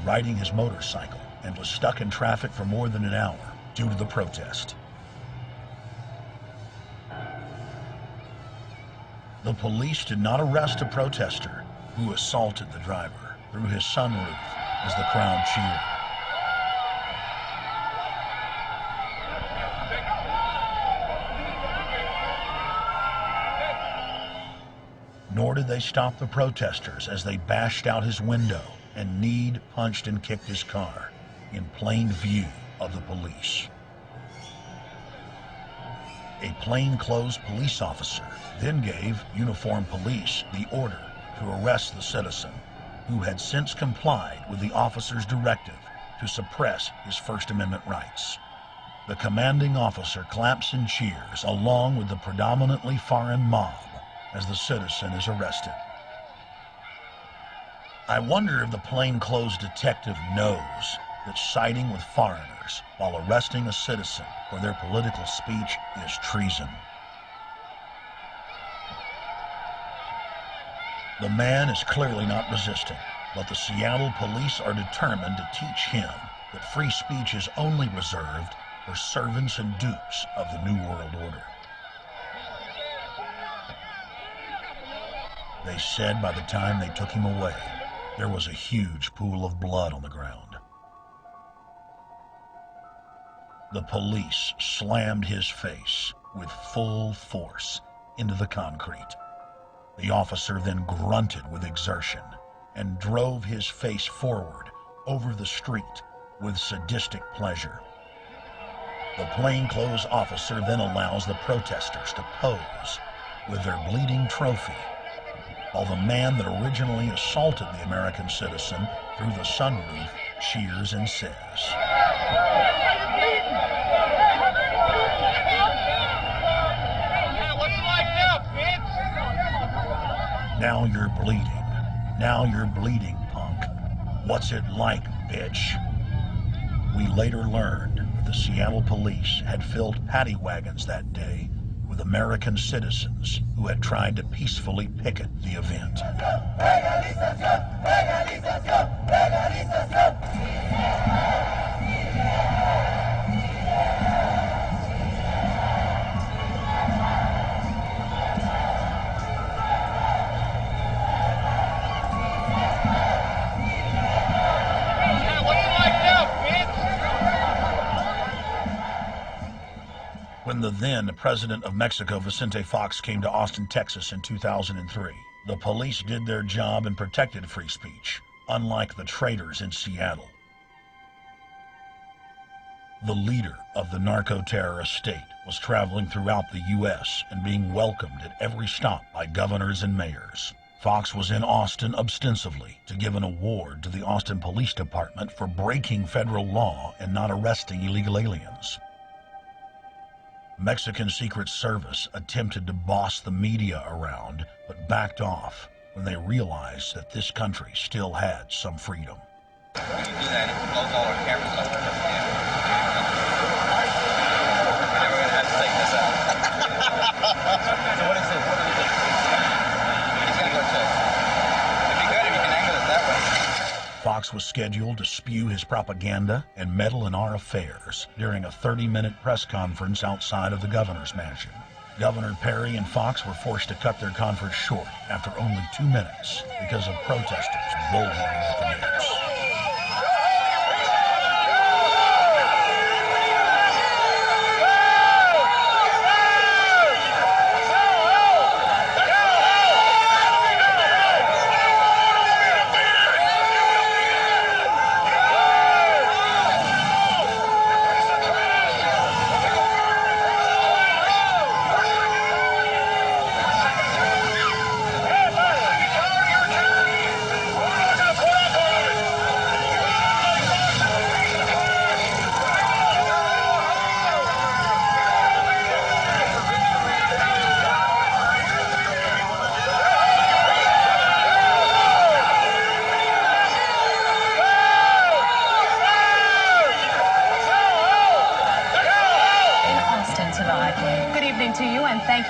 riding his motorcycle and was stuck in traffic for more than an hour due to the protest. The police did not arrest a protester who assaulted the driver through his sunroof as the crowd cheered. Nor did they stop the protesters as they bashed out his window and kneed, punched, and kicked his car in plain view of the police. A plainclothes police officer then gave uniformed police the order to arrest the citizen, who had since complied with the officer's directive to suppress his First Amendment rights. The commanding officer claps and cheers along with the predominantly foreign mob as the citizen is arrested. I wonder if the plainclothes detective knows that siding with foreigners while arresting a citizen for their political speech is treason. The man is clearly not resisting, but the Seattle police are determined to teach him that free speech is only reserved for servants and dupes of the New World Order. They said by the time they took him away, there was a huge pool of blood on the ground. The police slammed his face with full force into the concrete. The officer then grunted with exertion and drove his face forward over the street with sadistic pleasure. The plainclothes officer then allows the protesters to pose with their bleeding trophy, while the man that originally assaulted the American citizen through the sunroof cheers and says, "Now you're bleeding. Now you're bleeding, punk. What's it like, bitch?" We later learned that the Seattle police had filled paddy wagons that day with American citizens who had tried to peacefully picket the event. When the then President of Mexico, Vicente Fox, came to Austin, Texas in 2003, the police did their job and protected free speech, unlike the traitors in Seattle. The leader of the narco-terrorist state was traveling throughout the U.S. and being welcomed at every stop by governors and mayors. Fox was in Austin ostensibly to give an award to the Austin Police Department for breaking federal law and not arresting illegal aliens. Mexican Secret Service attempted to boss the media around, but backed off when they realized that this country still had some freedom. When you do that, it blows all our cameras over. We're never going to have to take this out. So what is this? What is this? It's going to go to... It'd be good if you can angle it that way. Fox was scheduled to spew his propaganda and meddle in our affairs during a 30-minute press conference outside of the governor's mansion. Governor Perry and Fox were forced to cut their conference short after only 2 minutes because of protesters bullhorning at the news.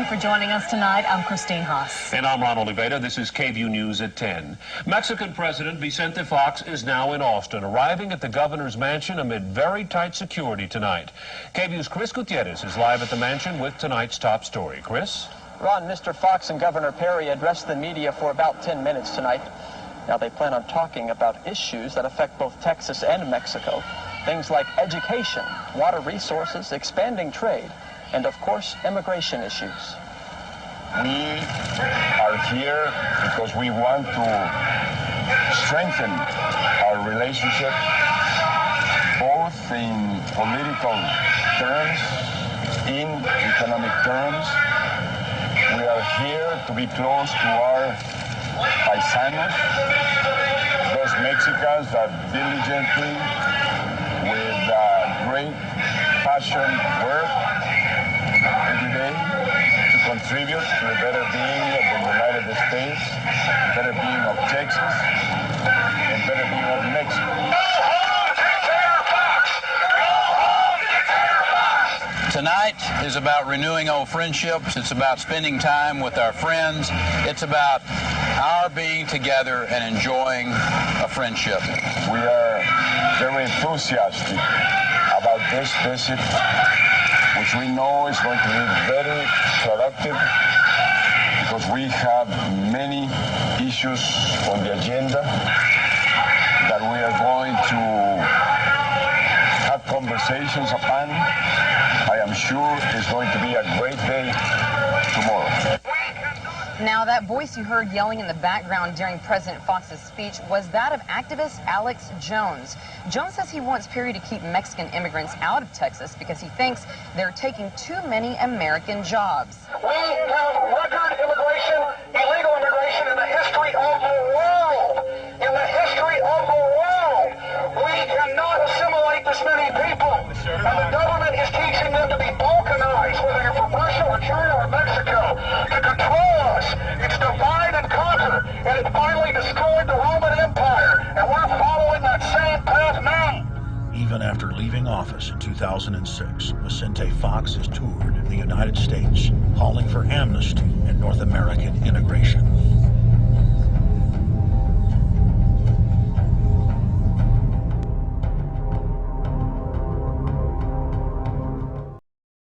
you for joining us tonight. I'm Christine Haas. And I'm Ron Oliveira. This is KVUE News at 10. Mexican President Vicente Fox is now in Austin, arriving at the governor's mansion amid very tight security tonight. KVUE's Chris Gutierrez is live at the mansion with tonight's top story. Chris? Ron, Mr. Fox and Governor Perry addressed the media for about 10 minutes tonight. Now, they plan on talking about issues that affect both Texas and Mexico. Things like education, water resources, expanding trade, and of course, immigration issues. We are here because we want to strengthen our relationship, both in political terms, in economic terms. We are here to be close to our paisanos, those Mexicans that diligently, with great passion, work every day to contribute to the better being of the United States, better being of Texas, and better being of Mexico. Tonight is about renewing old friendships. It's about spending time with our friends. It's about our being together and enjoying a friendship. We are very enthusiastic about this visit, which we know is going to be very productive because we have many issues on the agenda that we are going to have conversations upon. I am sure it's going to be a great day tomorrow. Now, that voice you heard yelling in the background during President Fox's speech was that of activist Alex Jones. Jones says he wants Perry to keep Mexican immigrants out of Texas because he thinks they're taking too many American jobs. We have record immigration, illegal immigration in the history of the world. In the history of the world, we cannot assimilate this many people. And the government is teaching them to be balkanized, whether you're from Russia or China or Mexico, to control us. It's divide and conquer, and it finally destroyed the Roman Empire, and we're following that same path now. Even after leaving office in 2006, Vicente Fox has toured the United States, calling for amnesty and North American integration.